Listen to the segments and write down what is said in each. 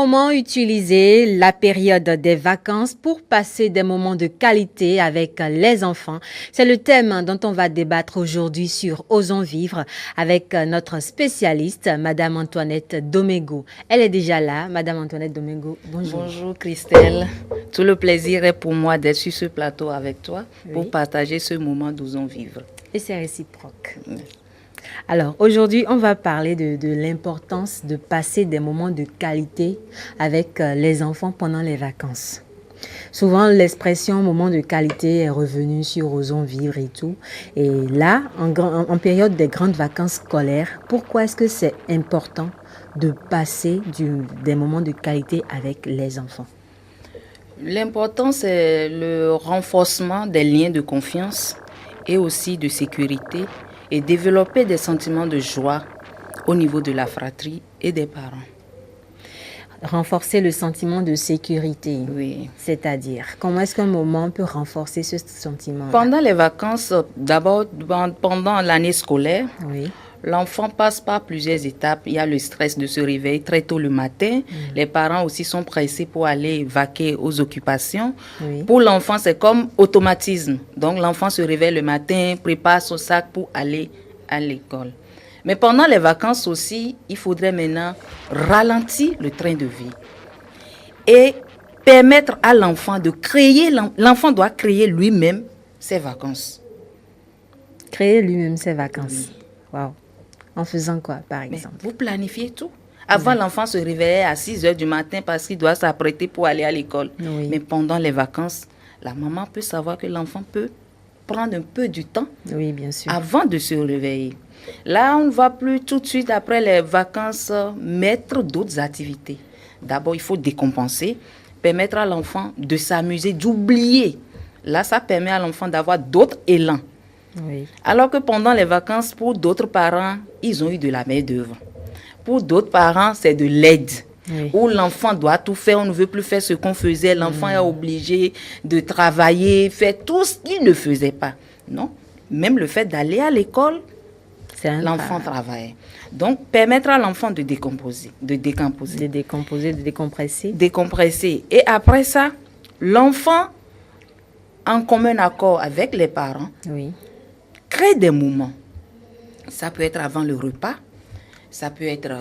Comment utiliser la période des vacances pour passer des moments de qualité avec les enfants? C'est le thème dont on va débattre aujourd'hui sur Osons vivre avec notre spécialiste, Madame Antoinette Domingo. Elle est déjà là. Madame Antoinette Domingo, bonjour. Bonjour Christelle. Tout le plaisir est pour moi d'être sur ce plateau avec toi pour partager ce moment d'Osons vivre. Et c'est réciproque. Oui. Alors, aujourd'hui, on va parler de l'importance de passer des moments de qualité avec les enfants pendant les vacances. Souvent, l'expression « moment de qualité » est revenue sur « Osons vivre » et tout. Et là, en période des grandes vacances scolaires, pourquoi est-ce que c'est important de passer des moments de qualité avec les enfants? L'important, c'est le renforcement des liens de confiance et aussi de sécurité et développer des sentiments de joie au niveau de la fratrie et des parents. Renforcer le sentiment de sécurité. Oui. C'est-à-dire, comment est-ce qu'un moment peut renforcer ce sentiment? Pendant les vacances, d'abord pendant l'année scolaire, oui. L'enfant passe par plusieurs étapes. Il y a le stress de se réveiller très tôt le matin. Les parents aussi sont pressés pour aller vaquer aux occupations. Oui. Pour l'enfant, c'est comme automatisme. Donc, l'enfant se réveille le matin, prépare son sac pour aller à l'école. Mais pendant les vacances aussi, il faudrait maintenant ralentir le train de vie et permettre à l'enfant de créer. L'enfant doit créer lui-même ses vacances. Créer lui-même ses vacances. Oui. Wow. En faisant quoi, par exemple? Vous planifiez tout. Avant, l'enfant se réveillait à 6 heures du matin parce qu'il doit s'apprêter pour aller à l'école. Oui. Mais pendant les vacances, la maman peut savoir que l'enfant peut prendre un peu du temps oui, bien sûr. Avant de se réveiller. Là, on ne va plus tout de suite, après les vacances, mettre d'autres activités. D'abord, il faut décompenser, permettre à l'enfant de s'amuser, d'oublier. Là, ça permet à l'enfant d'avoir d'autres élans. Oui. Alors que pendant les vacances, pour d'autres parents, ils ont eu de la main-d'œuvre. Pour d'autres parents, c'est de l'aide. Oui. Où l'enfant doit tout faire, on ne veut plus faire ce qu'on faisait. L'enfant est obligé de travailler, faire tout ce qu'il ne faisait pas. Non, même le fait d'aller à l'école, l'enfant travaille. Donc, permettre à l'enfant de décomposer, de décomposer. De décomposer, de décompresser. Décompresser. Et après ça, l'enfant, en commun accord avec les parents, oui. crée des moments. Ça peut être avant le repas, ça peut être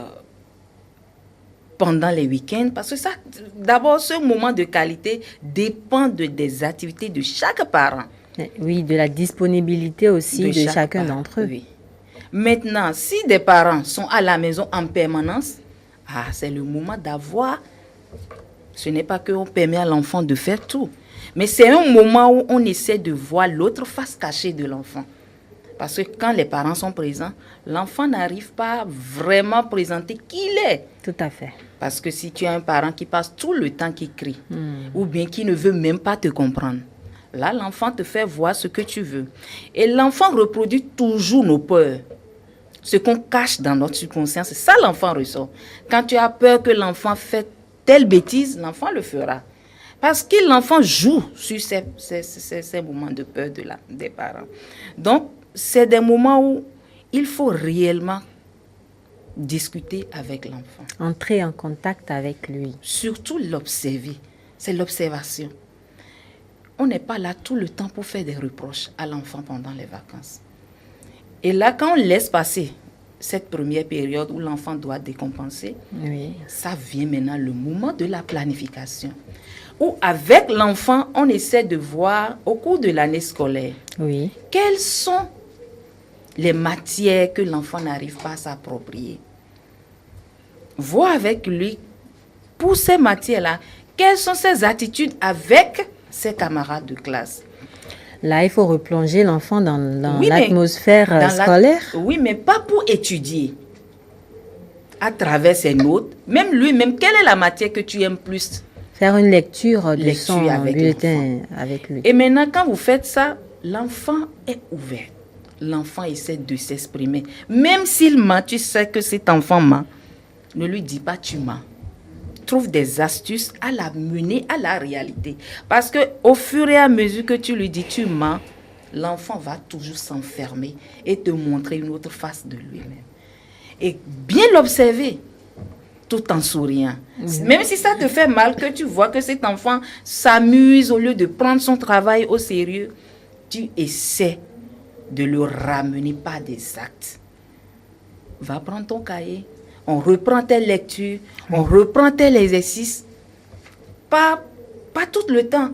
pendant les week-ends, parce que ça, d'abord, ce moment de qualité dépend des activités de chaque parent. Oui, de la disponibilité aussi de chacun d'entre eux. Oui. Maintenant, si des parents sont à la maison en permanence, c'est le moment d'avoir. Ce n'est pas qu'on permet à l'enfant de faire tout, mais c'est un moment où on essaie de voir l'autre face cachée de l'enfant. Parce que quand les parents sont présents, l'enfant n'arrive pas vraiment à présenter qui il est. Tout à fait. Parce que si tu as un parent qui passe tout le temps qui crie, ou bien qui ne veut même pas te comprendre, là, l'enfant te fait voir ce que tu veux. Et l'enfant reproduit toujours nos peurs. Ce qu'on cache dans notre subconscient, c'est ça l'enfant ressort. Quand tu as peur que l'enfant fait telle bêtise, l'enfant le fera. Parce que l'enfant joue sur ces moments de peur des parents. Donc, c'est des moments où il faut réellement discuter avec l'enfant. Entrer en contact avec lui. Surtout l'observer. C'est l'observation. On n'est pas là tout le temps pour faire des reproches à l'enfant pendant les vacances. Et là, quand on laisse passer cette première période où l'enfant doit décompenser, oui. Ça vient maintenant le moment de la planification. Où avec l'enfant, on essaie de voir au cours de l'année scolaire, oui. Quelles sont les matières que l'enfant n'arrive pas à s'approprier. Voir avec lui, pour ces matières-là, quelles sont ses attitudes avec ses camarades de classe. Là, il faut replonger l'enfant dans l'atmosphère scolaire. Oui, mais pas pour étudier. À travers ses notes, même lui-même, quelle est la matière que tu aimes plus? Faire une lecture de son bulletin avec lui. Et maintenant, quand vous faites ça, l'enfant est ouvert. L'enfant essaie de s'exprimer. Même s'il ment, tu sais que cet enfant ment. Ne lui dis pas tu mens. Trouve des astuces à la mener à la réalité. Parce qu'au fur et à mesure que tu lui dis tu mens, l'enfant va toujours s'enfermer et te montrer une autre face de lui-même. Et bien l'observer. tout en souriant. Même si ça te fait mal, que tu vois que cet enfant s'amuse au lieu de prendre son travail au sérieux, tu essaies de le ramener par des actes. Va prendre ton cahier, on reprend tes lectures, on reprend tes exercices. Pas tout le temps.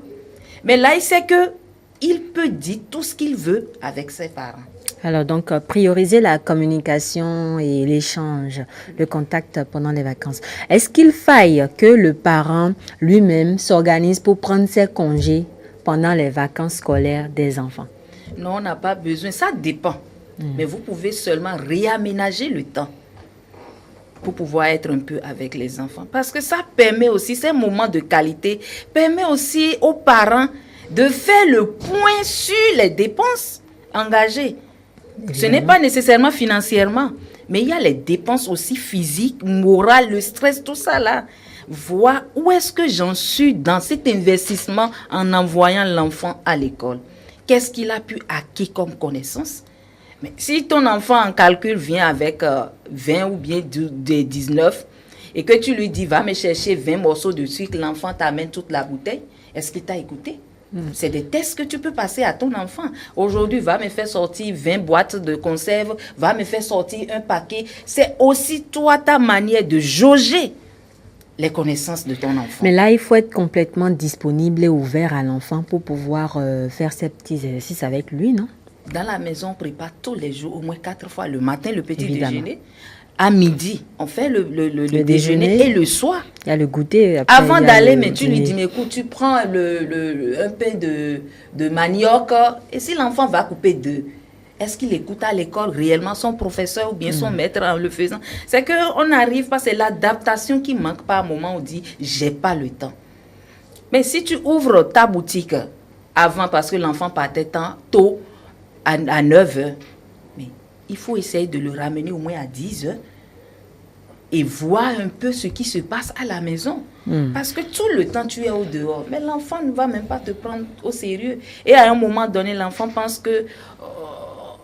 Mais là, il sait qu'il peut dire tout ce qu'il veut avec ses parents. Alors donc, prioriser la communication et l'échange, le contact pendant les vacances. Est-ce qu'il faille que le parent lui-même s'organise pour prendre ses congés pendant les vacances scolaires des enfants? Non, on n'a pas besoin. Ça dépend. Mais vous pouvez seulement réaménager le temps pour pouvoir être un peu avec les enfants. Parce que ça permet aussi, ces moments de qualité, permet aussi aux parents de faire le point sur les dépenses engagées. Ce n'est pas nécessairement financièrement, mais il y a les dépenses aussi physiques, morales, le stress, tout ça là. Voir où est-ce que j'en suis dans cet investissement en envoyant l'enfant à l'école. Qu'est-ce qu'il a pu acquérir comme connaissance? Mais si ton enfant en calcul vient avec 20 ou bien 19 et que tu lui dis va me chercher 20 morceaux de sucre, l'enfant t'amène toute la bouteille, est-ce qu'il t'a écouté? C'est des tests que tu peux passer à ton enfant. Aujourd'hui, va me faire sortir 20 boîtes de conserve, va me faire sortir un paquet. C'est aussi toi, ta manière de jauger les connaissances de ton enfant. Mais là, il faut être complètement disponible et ouvert à l'enfant pour pouvoir faire ses petits exercices avec lui, non? Dans la maison, on prépare tous les jours, au moins 4 fois. Le matin, le petit déjeuner. À midi, on fait le déjeuner et le soir. Il y a le goûter. Après, avant d'aller, mais tu lui dis, mais écoute, tu prends un pain de manioc et si l'enfant va couper deux, est-ce qu'il écoute à l'école réellement son professeur ou bien son maître en le faisant? C'est qu'on n'arrive pas, c'est l'adaptation qui manque par un moment où on dit, j'ai pas le temps. Mais si tu ouvres ta boutique avant, parce que l'enfant partait tôt, à 9 heures, il faut essayer de le ramener au moins à 10 heures et voir un peu ce qui se passe à la maison. Parce que tout le temps, tu es au dehors. Mais l'enfant ne va même pas te prendre au sérieux. Et à un moment donné, l'enfant pense que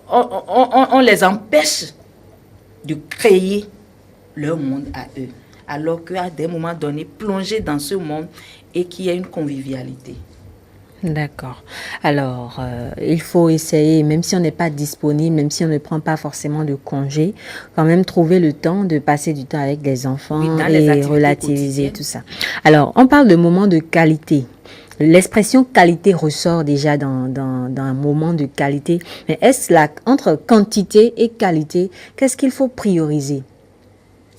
on les empêche de créer leur monde à eux. Alors qu'à des moments donnés, plonger dans ce monde et qu'il y ait une convivialité. D'accord. Alors, il faut essayer, même si on n'est pas disponible, même si on ne prend pas forcément de congé, quand même trouver le temps de passer du temps avec les enfants et relativiser tout ça. Alors, on parle de moments de qualité. L'expression qualité ressort déjà dans un moment de qualité. Mais est-ce là, entre quantité et qualité, qu'est-ce qu'il faut prioriser?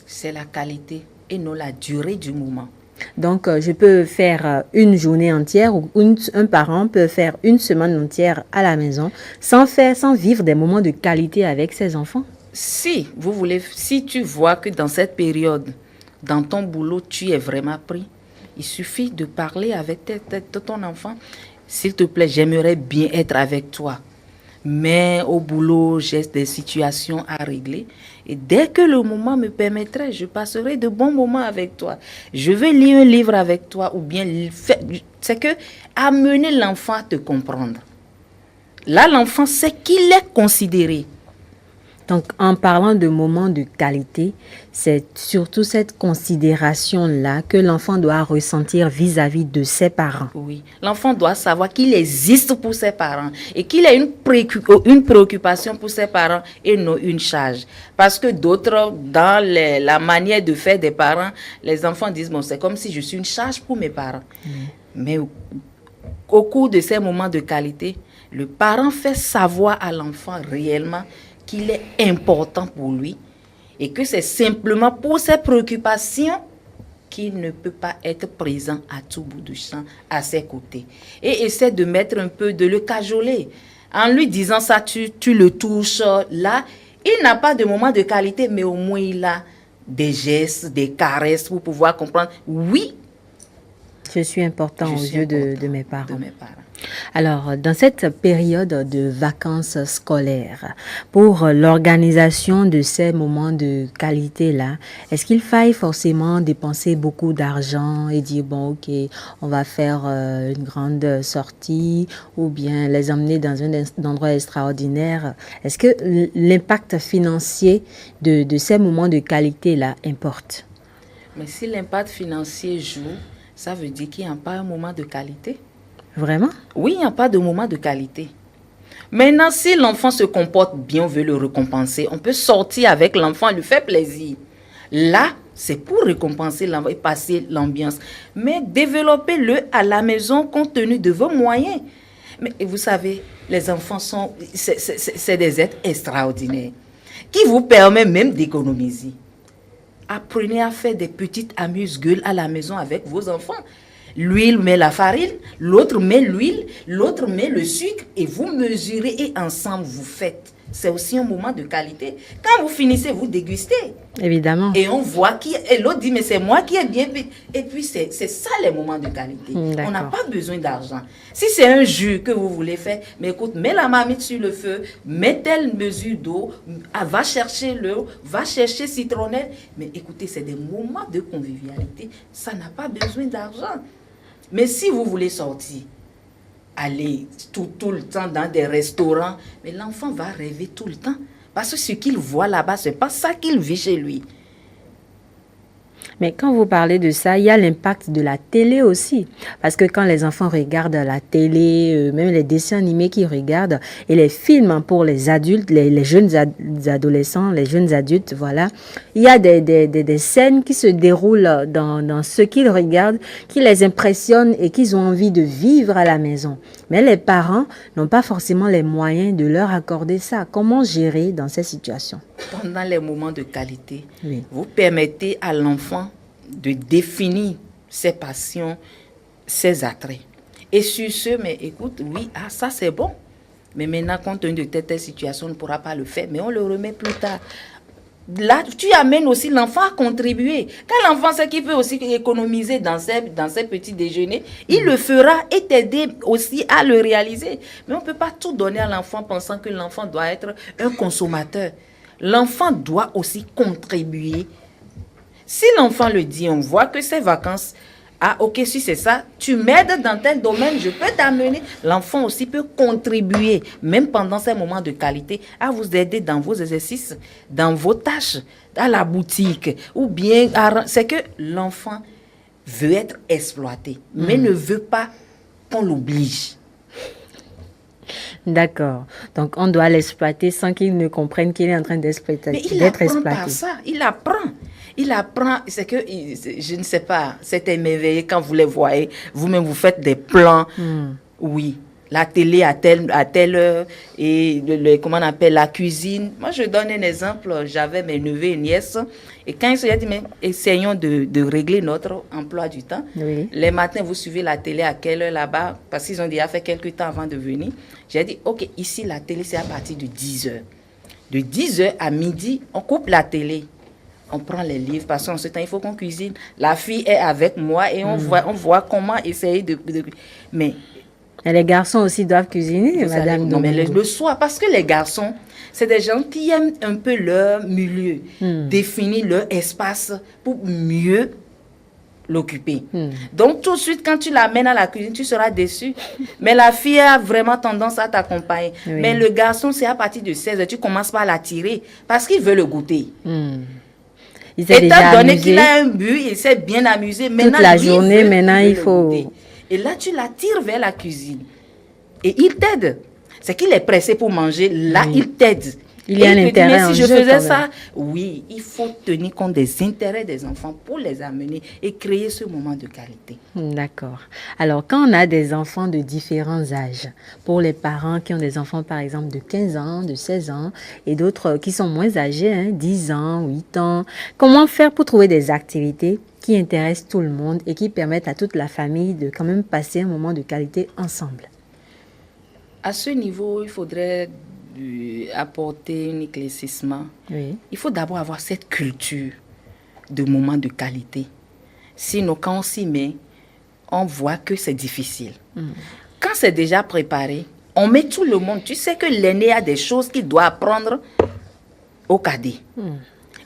C'est la qualité et non la durée du moment. Donc, je peux faire une journée entière ou un parent peut faire une semaine entière à la maison sans vivre des moments de qualité avec ses enfants. Si tu vois que dans cette période, dans ton boulot, tu es vraiment pris, il suffit de parler avec ton enfant. S'il te plaît, j'aimerais bien être avec toi. Mais au boulot, j'ai des situations à régler. Et dès que le moment me permettrait, je passerai de bons moments avec toi. Je vais lire un livre avec toi ou bien c'est que amener l'enfant à te comprendre. Là, l'enfant sait qu'il est considéré. Donc, en parlant de moments de qualité, c'est surtout cette considération-là que l'enfant doit ressentir vis-à-vis de ses parents. Oui, l'enfant doit savoir qu'il existe pour ses parents et qu'il a une préoccupation pour ses parents et non une charge. Parce que d'autres, dans la manière de faire des parents, les enfants disent, bon, c'est comme si je suis une charge pour mes parents. Mais au cours de ces moments de qualité, le parent fait savoir à l'enfant réellement qu'il est important pour lui et que c'est simplement pour ses préoccupations qu'il ne peut pas être présent à tout bout de champ à ses côtés. Et essaie de mettre un peu, de le cajoler. En lui disant ça, tu le touches. Là, il n'a pas de moment de qualité, mais au moins il a des gestes, des caresses pour pouvoir comprendre. Oui, je suis important aux yeux de mes parents. De mes parents. Alors, dans cette période de vacances scolaires, pour l'organisation de ces moments de qualité-là, est-ce qu'il faille forcément dépenser beaucoup d'argent et dire, bon, ok, on va faire une grande sortie ou bien les emmener dans un endroit extraordinaire? Est-ce que l'impact financier de ces moments de qualité-là importe? Mais si l'impact financier joue, ça veut dire qu'il n'y a pas un moment de qualité. Vraiment? Oui, il n'y a pas de moment de qualité. Maintenant, si l'enfant se comporte bien, on veut le récompenser, on peut sortir avec l'enfant et lui faire plaisir. Là, c'est pour récompenser l'enfant et passer l'ambiance. Mais développez-le à la maison compte tenu de vos moyens. Mais vous savez, les enfants c'est des êtres extraordinaires qui vous permettent même d'économiser. Apprenez à faire des petites amuse-gueules à la maison avec vos enfants. L'huile met la farine, l'autre met l'huile, l'autre met le sucre et vous mesurez et ensemble vous faites. C'est aussi un moment de qualité. Quand vous finissez, vous dégustez. Évidemment. Et on voit qui et l'autre dit mais c'est moi qui ai bien fait. Et puis c'est ça les moments de qualité. On n'a pas besoin d'argent. Si c'est un jus que vous voulez faire, mais écoute, mets la marmite sur le feu, mets telle mesure d'eau, va chercher l'eau, va chercher citronnelle. Mais écoutez, c'est des moments de convivialité. Ça n'a pas besoin d'argent. Mais si vous voulez sortir, aller tout le temps dans des restaurants, mais l'enfant va rêver tout le temps. Parce que ce qu'il voit là-bas, ce n'est pas ça qu'il vit chez lui. Mais quand vous parlez de ça, il y a l'impact de la télé aussi. Parce que quand les enfants regardent la télé, même les dessins animés qu'ils regardent, et les films pour les adultes, les jeunes adolescents, les jeunes adultes, voilà, il y a des scènes qui se déroulent dans ce qu'ils regardent, qui les impressionnent et qu'ils ont envie de vivre à la maison. Mais les parents n'ont pas forcément les moyens de leur accorder ça. Comment gérer dans ces situations? Pendant les moments de qualité, oui, vous permettez à l'enfant de définir ses passions, ses attraits. Et sur ce, mais écoute, oui, ça c'est bon. Mais maintenant, compte tenu de telle situation, on ne pourra pas le faire, mais on le remet plus tard. Là, tu amènes aussi l'enfant à contribuer. Quand l'enfant sait qu'il peut aussi économiser dans ses petits déjeuners, il le fera et t'aider aussi à le réaliser. Mais on ne peut pas tout donner à l'enfant pensant que l'enfant doit être un consommateur. L'enfant doit aussi contribuer. Si l'enfant le dit, on voit que ses vacances, ok, si c'est ça, tu m'aides dans tel domaine, je peux t'amener. L'enfant aussi peut contribuer, même pendant ces moments de qualité, à vous aider dans vos exercices, dans vos tâches, à la boutique, ou bien, c'est que l'enfant veut être exploité, mais ne veut pas qu'on l'oblige. D'accord. Donc, on doit l'exploiter sans qu'il ne comprenne qu'il est en train d'être exploité. Mais il apprend par ça. Il apprend. C'est que, je ne sais pas, c'est émerveillé quand vous les voyez. Vous-même, vous faites des plans. Oui. La télé à telle heure. Et comment on appelle la cuisine. Moi, je donne un exemple. J'avais mes neveux et nièces. Et quand ils se dit, mais essayons de régler notre emploi du temps. Oui. Les matins, vous suivez la télé à quelle heure là-bas? Parce qu'ils ont déjà fait quelques temps avant de venir. J'ai dit, ok, ici, la télé, c'est à partir de 10 heures. De 10 heures à midi, on coupe la télé. On prend les livres, parce qu'en ce temps, il faut qu'on cuisine. La fille est avec moi et on voit comment essayer de... Mais... Et les garçons aussi doivent cuisiner, madame. Non, mais le soir, parce que les garçons, c'est des gens qui aiment un peu leur milieu, définir leur espace pour mieux l'occuper. Donc, tout de suite, quand tu l'amènes à la cuisine, tu seras déçu. Mais la fille a vraiment tendance à t'accompagner. Oui. Mais le garçon, c'est à partir de 16 heures, tu commences par l'attirer parce qu'il veut le goûter. Étant donné qu'il a un but, il s'est bien amusé. Maintenant, toute la journée, maintenant, il faut... Et là, tu l'attires vers la cuisine. Et il t'aide. C'est qu'il est pressé pour manger. Là, il t'aide. Il y a un intérêt en jeu. Si je faisais ça, oui, il faut tenir compte des intérêts des enfants pour les amener et créer ce moment de qualité. D'accord. Alors, quand on a des enfants de différents âges, pour les parents qui ont des enfants, par exemple, de 15 ans, de 16 ans, et d'autres qui sont moins âgés, 10 ans, 8 ans, comment faire pour trouver des activités qui intéressent tout le monde et qui permettent à toute la famille de quand même passer un moment de qualité ensemble? À ce niveau, il faudrait apporter un éclaircissement. Oui. Il faut d'abord avoir cette culture de moment de qualité. Sinon, quand on s'y met, on voit que c'est difficile. Quand c'est déjà préparé, on met tout le monde. Tu sais que l'aîné a des choses qu'il doit apprendre au cadet.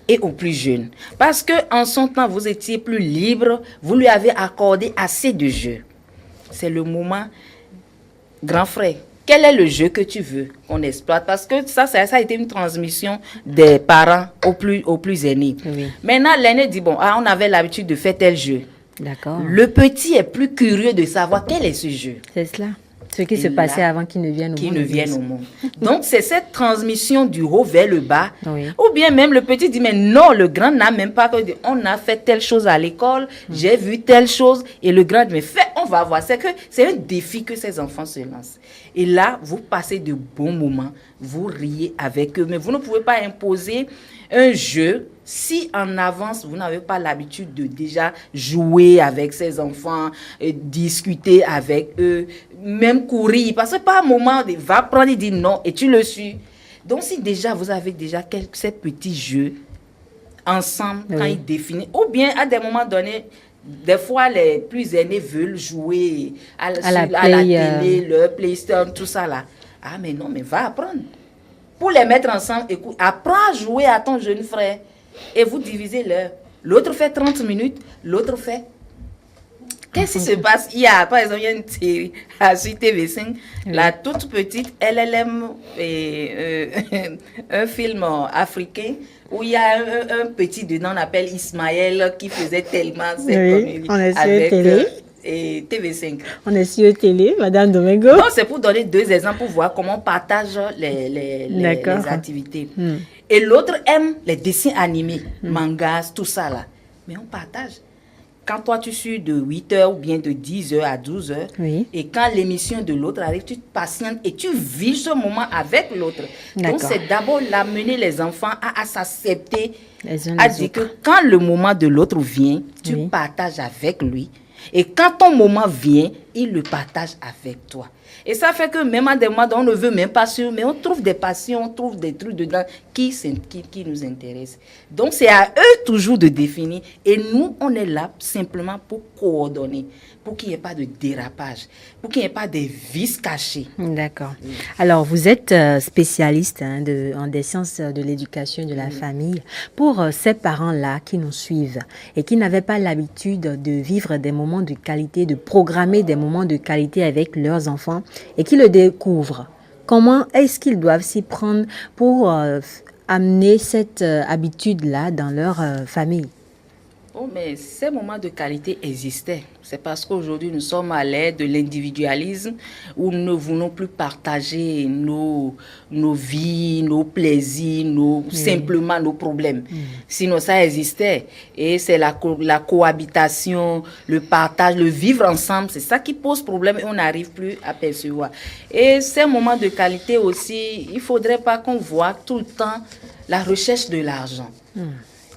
Et aux plus jeunes. Parce qu'en son temps, vous étiez plus libre, vous lui avez accordé assez de jeux. C'est le moment, grand frère, Quel est le jeu que tu veux qu'on exploite? Parce que ça a été une transmission des parents au plus aîné. Oui. Maintenant, l'aîné dit, bon, on avait l'habitude de faire tel jeu. D'accord. Le petit est plus curieux de savoir quel est ce jeu. C'est cela. Ce qui se passait avant qu'ils ne viennent au monde. Donc, c'est cette transmission du haut vers le bas. Oui. Ou bien même le petit dit, mais non, le grand n'a même pas... On a fait telle chose à l'école, j'ai vu telle chose, et le grand dit, mais on va voir. C'est un défi que ces enfants se lancent. Et là, vous passez de bons moments, vous riez avec eux, mais vous ne pouvez pas imposer un jeu si en avance, vous n'avez pas l'habitude de déjà jouer avec ces enfants, discuter avec eux, même courir. Parce que par un moment, il va prendre et dire non, et tu le suis. Donc, si déjà vous avez déjà ces petits jeux ensemble, quand ils définissent, ou bien à des moments donnés, des fois, les plus aînés veulent jouer à la télé, le PlayStation, tout ça là. Ah, mais non, mais va apprendre. Pour les mettre ensemble, écoute, apprends à jouer à ton jeune frère. Et vous divisez l'heure. L'autre fait 30 minutes, l'autre fait... Qu'est-ce qui se passe? Par exemple, il y a une série sur TV5, la toute petite, elle aime un film africain où il y a un petit dedans, on appelle Ismaël, qui faisait tellement cette comédie. On est sur télé. Et TV5. On est sur télé, Madame Domingo. Non, c'est pour donner 2 exemples pour voir comment on partage les activités. Et l'autre aime les dessins animés, mangas, tout ça là. Mais on partage. Quand toi tu suis de 8h ou bien de 10h à 12h, et quand l'émission de l'autre arrive, tu te patientes et tu vis ce moment avec l'autre. Donc c'est d'abord l'amener les enfants à s'accepter, à dire que quand le moment de l'autre vient, tu partages avec lui. Et quand ton moment vient, il le partage avec toi. Et ça fait que même à des moments, on ne veut même pas suivre, mais on trouve des passions, on trouve des trucs dedans qui nous intéressent. Donc, c'est à eux toujours de définir. Et nous, on est là simplement pour coordonner, pour qu'il n'y ait pas de dérapage, pour qu'il n'y ait pas de vices cachés. D'accord. Alors, vous êtes spécialiste en des sciences de l'éducation et de la famille. Pour ces parents-là qui nous suivent et qui n'avaient pas l'habitude de vivre des moments de qualité, de programmer des moments de qualité avec leurs enfants et qui le découvrent, comment est-ce qu'ils doivent s'y prendre pour amener cette habitude-là dans leur famille? Oh, mais ces moments de qualité existaient. C'est parce qu'aujourd'hui, nous sommes à l'ère de l'individualisme où nous ne voulons plus partager nos vies, nos plaisirs, simplement nos problèmes. Sinon, ça existait. Et c'est la cohabitation, le partage, le vivre ensemble. C'est ça qui pose problème et on n'arrive plus à percevoir. Et ces moments de qualité aussi, il ne faudrait pas qu'on voit tout le temps la recherche de l'argent.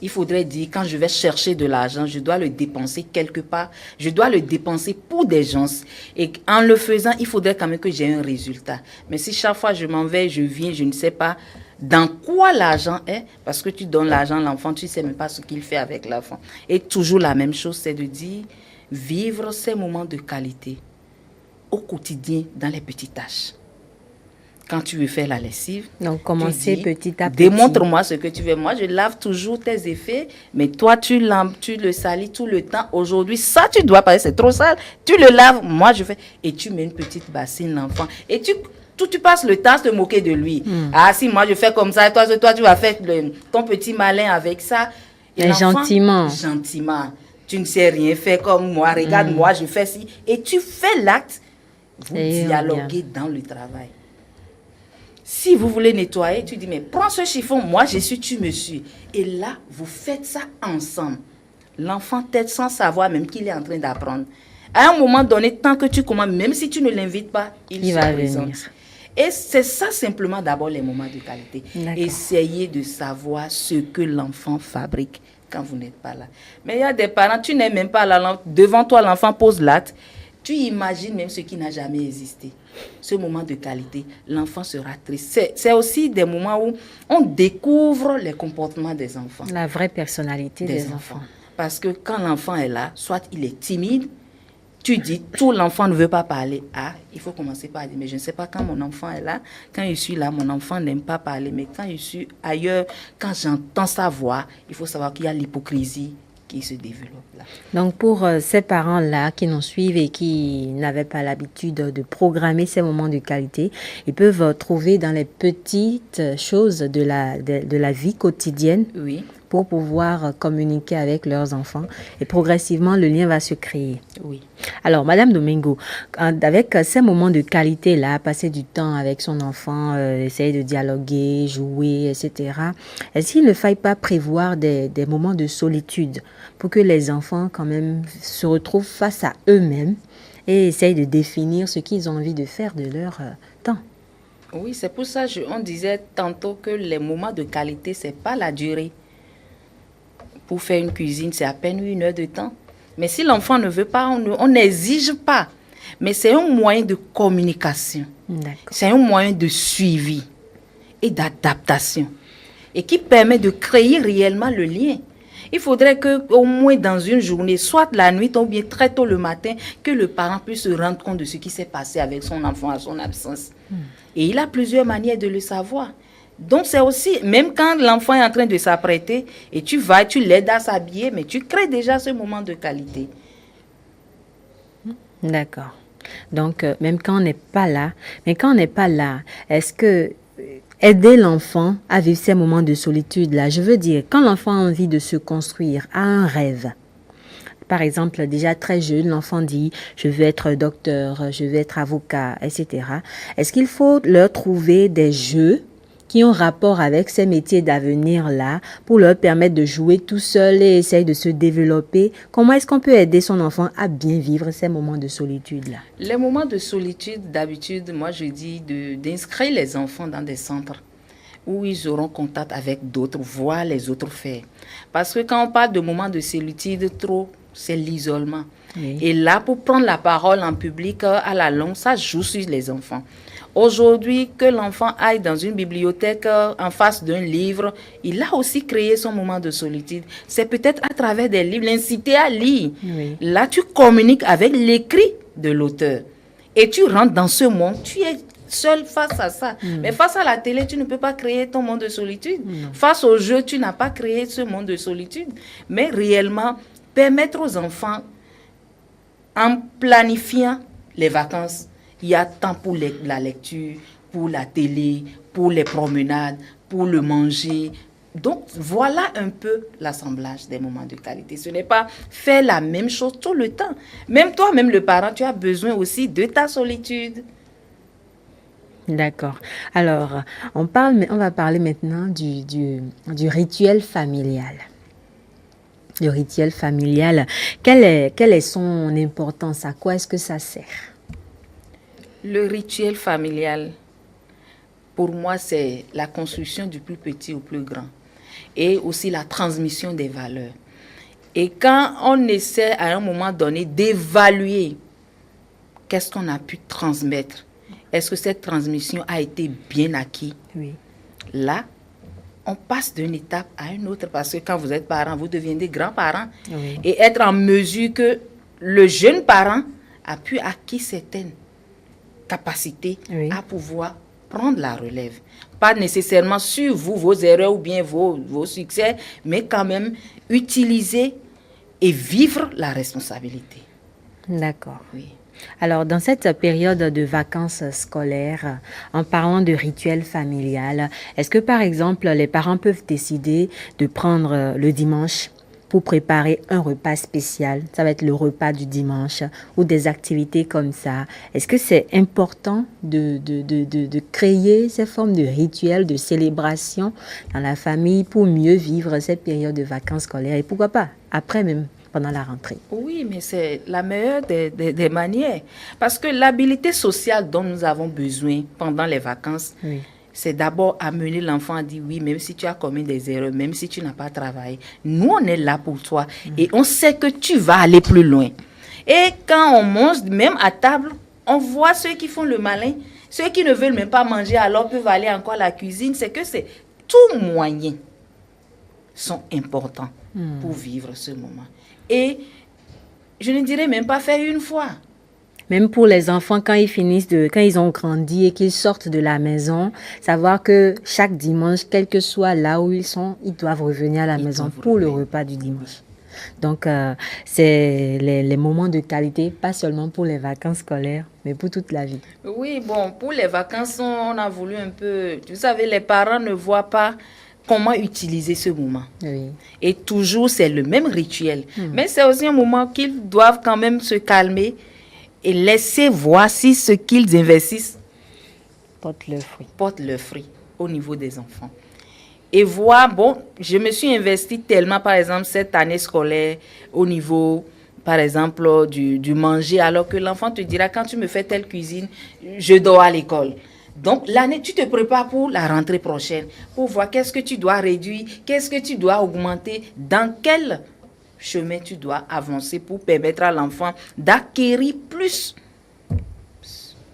Il faudrait dire, quand je vais chercher de l'argent, je dois le dépenser quelque part. Je dois le dépenser pour des gens. Et en le faisant, il faudrait quand même que j'ai un résultat. Mais si chaque fois je m'en vais, je viens, je ne sais pas dans quoi l'argent est, parce que tu donnes l'argent à l'enfant, tu ne sais même pas ce qu'il fait avec l'enfant. Et toujours la même chose, c'est de dire, vivre ces moments de qualité au quotidien dans les petites tâches. Quand tu veux faire la lessive, donc commencer petit à petit. Démontre-moi ce que tu veux. Moi, je lave toujours tes effets, mais toi, tu le salis tout le temps. Aujourd'hui, ça, tu dois pas, c'est trop sale. Tu le laves, moi, je fais. Et tu mets une petite bassine, l'enfant. Et tu passes le temps à te moquer de lui. Ah, si moi, je fais comme ça, toi tu vas faire ton petit malin avec ça. Et gentiment. Gentiment. Tu ne sais rien faire comme moi. Regarde, moi, je fais ci. Et tu fais l'acte. Vous dialoguez dans le travail. Si vous voulez nettoyer, tu dis, mais prends ce chiffon, moi je suis, tu me suis. Et là, vous faites ça ensemble. L'enfant t'aide sans savoir même qu'il est en train d'apprendre. À un moment donné, tant que tu commences, même si tu ne l'invites pas, il va venir. Et c'est ça simplement d'abord les moments de qualité. Essayez de savoir ce que l'enfant fabrique quand vous n'êtes pas là. Mais il y a des parents, tu n'es même pas là, devant toi l'enfant pose l'acte. Tu imagines même ce qui n'a jamais existé. Ce moment de qualité, l'enfant sera triste. C'est aussi des moments où on découvre les comportements des enfants. La vraie personnalité des enfants. Parce que quand l'enfant est là, soit il est timide, tu dis, tout l'enfant ne veut pas parler. Ah, il faut commencer par dire, mais je ne sais pas quand mon enfant est là. Quand je suis là, mon enfant n'aime pas parler. Mais quand je suis ailleurs, quand j'entends sa voix, il faut savoir qu'il y a l'hypocrisie qui se développe là. Donc pour ces parents-là qui nous suivent et qui n'avaient pas l'habitude de programmer ces moments de qualité, ils peuvent trouver dans les petites choses de la vie quotidienne Oui, pour pouvoir communiquer avec leurs enfants et progressivement le lien va se créer. oui. Alors, Madame Domingo, avec ces moments de qualité-là, passer du temps avec son enfant, essayer de dialoguer, jouer, etc., est-ce qu'il ne faille pas prévoir des moments de solitude pour que les enfants, quand même, se retrouvent face à eux-mêmes et essayent de définir ce qu'ils ont envie de faire de leur temps? Oui, c'est pour ça on disait tantôt que les moments de qualité, c'est pas la durée. Pour faire une cuisine, c'est à peine 1 heure de temps. Mais si l'enfant ne veut pas, on n'exige pas. Mais c'est un moyen de communication. D'accord. C'est un moyen de suivi et d'adaptation. Et qui permet de créer réellement le lien. Il faudrait qu'au moins dans une journée, soit la nuit ou bien très tôt le matin, que le parent puisse se rendre compte de ce qui s'est passé avec son enfant à son absence. Et il a plusieurs manières de le savoir. Donc c'est aussi, même quand l'enfant est en train de s'apprêter, et tu vas, tu l'aides à s'habiller, mais tu crées déjà ce moment de qualité. D'accord. Donc, même quand on n'est pas là, est-ce que aider l'enfant à vivre ces moments de solitude-là, je veux dire, quand l'enfant a envie de se construire, a un rêve, par exemple, déjà très jeune, l'enfant dit « je veux être docteur, je veux être avocat, etc. » Est-ce qu'il faut leur trouver des jeux qui ont rapport avec ces métiers d'avenir-là pour leur permettre de jouer tout seul et essayer de se développer? Comment est-ce qu'on peut aider son enfant à bien vivre ces moments de solitude-là? Les moments de solitude, d'habitude, moi je dis d'inscrire les enfants dans des centres où ils auront contact avec d'autres, voir les autres faire. Parce que quand on parle de moments de solitude, c'est l'isolement. Oui. Et là, pour prendre la parole en public, à la longue, ça joue sur les enfants. Aujourd'hui, que l'enfant aille dans une bibliothèque en face d'un livre, il a aussi créé son moment de solitude. C'est peut-être à travers des livres, l'inciter à lire. Oui. Là, tu communiques avec l'écrit de l'auteur. Et tu rentres dans ce monde, tu es seul face à ça. Mais face à la télé, tu ne peux pas créer ton monde de solitude. Face au jeu, tu n'as pas créé ce monde de solitude. Mais réellement, permettre aux enfants, en planifiant les vacances, il y a temps pour la lecture, pour la télé, pour les promenades, pour le manger. Donc, voilà un peu l'assemblage des moments de qualité. Ce n'est pas faire la même chose tout le temps. Même toi, même le parent, tu as besoin aussi de ta solitude. D'accord. Alors, on va parler maintenant du rituel familial. Le rituel familial, quelle est son importance? À quoi est-ce que ça sert? Le rituel familial, pour moi, c'est la construction du plus petit au plus grand et aussi la transmission des valeurs. Et quand on essaie à un moment donné d'évaluer qu'est-ce qu'on a pu transmettre, est-ce que cette transmission a été bien acquise? Oui. Là, on passe d'une étape à une autre parce que quand vous êtes parent, vous devenez grands-parents. Oui. Et être en mesure que le jeune parent a pu acquérir certaines capacités Oui. à pouvoir prendre la relève. Pas nécessairement sur vous, vos erreurs ou bien vos succès, mais quand même utiliser et vivre la responsabilité. D'accord. Oui. Alors, dans cette période de vacances scolaires, en parlant de rituel familial, est-ce que, par exemple, les parents peuvent décider de prendre le dimanche pour préparer un repas spécial? Ça va être le repas du dimanche ou des activités comme ça. Est-ce que c'est important de créer ces formes de rituels, de célébration dans la famille pour mieux vivre cette période de vacances scolaires et pourquoi pas après même pendant la rentrée? Oui, mais c'est la meilleure des manières. Parce que l'habilité sociale dont nous avons besoin pendant les vacances, Oui. c'est d'abord amener l'enfant à dire oui, même si tu as commis des erreurs, même si tu n'as pas travaillé, nous, on est là pour toi. Et on sait que tu vas aller plus loin. Et quand on mange, même à table, on voit ceux qui font le malin. Ceux qui ne veulent même pas manger alors peuvent aller encore à la cuisine. C'est que c'est tous moyens sont importants pour vivre ce moment. Et je ne dirais même pas faire une fois. Même pour les enfants, quand ils ont grandi et qu'ils sortent de la maison, savoir que chaque dimanche, quel que soit là où ils sont, ils doivent revenir à la maison pour le repas du dimanche. Donc, c'est les moments de qualité, pas seulement pour les vacances scolaires, mais pour toute la vie. Oui, bon, pour les vacances, on a voulu un peu... Vous savez, les parents ne voient pas comment utiliser ce moment. Oui. Et toujours, c'est le même rituel. Mais c'est aussi un moment qu'ils doivent quand même se calmer et laisser voir si ce qu'ils investissent Porte le fruit. porte le fruit au niveau des enfants. Et voir, bon, je me suis investie tellement, par exemple, cette année scolaire, au niveau, par exemple, du manger, alors que l'enfant te dira, quand tu me fais telle cuisine, je dors à l'école. Donc, l'année, tu te prépares pour la rentrée prochaine, pour voir qu'est-ce que tu dois réduire, qu'est-ce que tu dois augmenter, dans quel chemin tu dois avancer pour permettre à l'enfant d'acquérir plus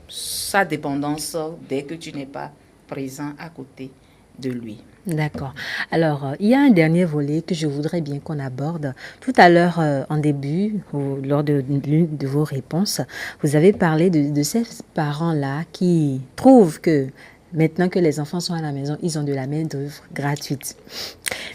sa dépendance dès que tu n'es pas présent à côté de lui. D'accord. Alors, il y a un dernier volet que je voudrais bien qu'on aborde. Tout à l'heure, en début, ou lors de l'une de vos réponses, vous avez parlé de ces parents-là qui trouvent que maintenant que les enfants sont à la maison, ils ont de la main-d'œuvre gratuite.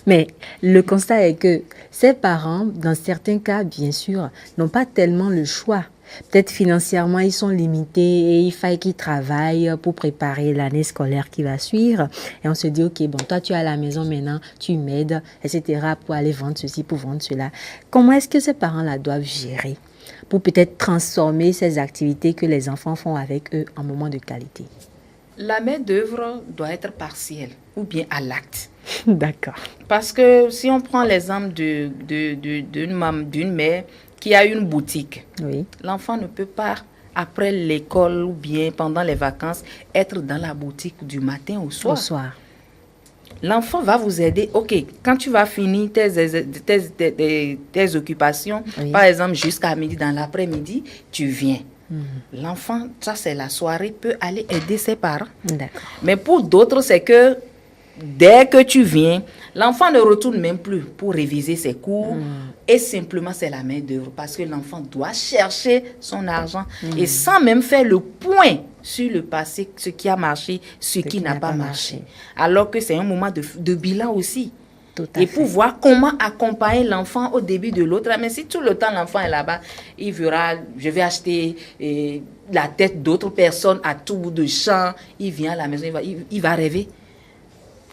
Mais le constat est que ces parents, dans certains cas, bien sûr, n'ont pas tellement le choix. Peut-être financièrement, ils sont limités et il faut qu'ils travaillent pour préparer l'année scolaire qui va suivre. Et on se dit, OK, bon, toi, tu es à la maison maintenant, tu m'aides, etc., pour aller vendre ceci, pour vendre cela. Comment est-ce que ces parents-là doivent gérer pour peut-être transformer ces activités que les enfants font avec eux en moments de qualité? La main-d'œuvre doit être partielle ou bien à l'acte. D'accord. Parce que si on prend l'exemple d'une mère qui a une boutique, Oui. l'enfant ne peut pas, après l'école ou bien pendant les vacances, être dans la boutique du matin au soir. Au soir. L'enfant va vous aider. OK, quand tu vas finir tes occupations, Oui. par exemple jusqu'à midi, dans l'après-midi, tu viens. L'enfant, ça c'est la soirée, peut aller aider ses parents. D'accord. Mais pour d'autres, c'est que dès que tu viens, l'enfant ne retourne même plus pour réviser ses cours. Et simplement, c'est la main-d'œuvre parce que l'enfant doit chercher son argent et sans même faire le point sur le passé, ce qui a marché, ce qui n'a pas marché. Alors que c'est un moment de bilan aussi. Tout à Et fait. pour voir comment accompagner l'enfant au début de l'autre. Mais si tout le temps l'enfant est là-bas, il verra, je vais acheter la tête d'autres personnes à tout bout de champ. Il vient à la maison, il va rêver.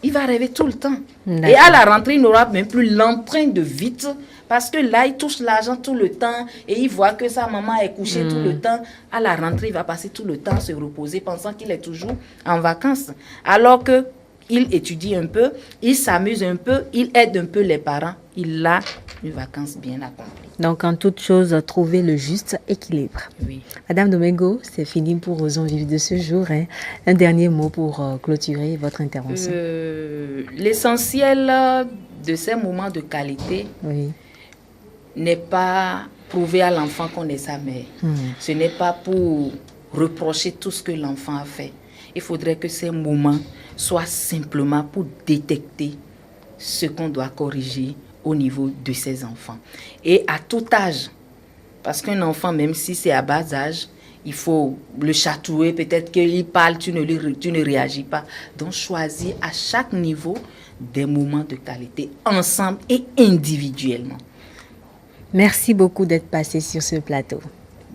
Il va rêver tout le temps. D'accord. Et à la rentrée, il n'aura même plus l'emprunt de vite. Parce que là, il touche l'argent tout le temps. Et il voit que sa maman est couchée tout le temps. À la rentrée, il va passer tout le temps à se reposer, pensant qu'il est toujours en vacances. Alors que il étudie un peu, il s'amuse un peu, il aide un peu les parents. Il a une vacance bien accomplie. Donc, en toute chose, trouver le juste équilibre. Oui. Madame Domingo, c'est fini pour Osons vivre de ce jour. Hein. Un dernier mot pour clôturer votre intervention. L'essentiel de ces moments de qualité Oui. n'est pas prouver à l'enfant qu'on est sa mère. Ce n'est pas pour reprocher tout ce que l'enfant a fait. Il faudrait que ces moments soient simplement pour détecter ce qu'on doit corriger au niveau de ses enfants. Et à tout âge, parce qu'un enfant, même si c'est à bas âge, il faut le chatouiller, peut-être qu'il parle, tu ne réagis pas. Donc choisir à chaque niveau des moments de qualité, ensemble et individuellement. Merci beaucoup d'être passé sur ce plateau.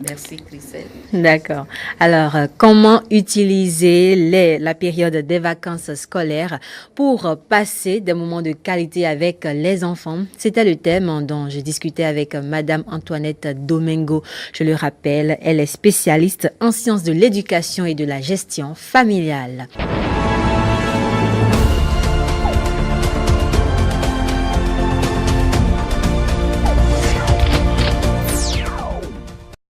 Merci, Christelle. D'accord. Alors, comment utiliser la période des vacances scolaires pour passer des moments de qualité avec les enfants? C'était le thème dont je discutais avec Madame Antoinette Domingo. Je le rappelle, elle est spécialiste en sciences de l'éducation et de la gestion familiale.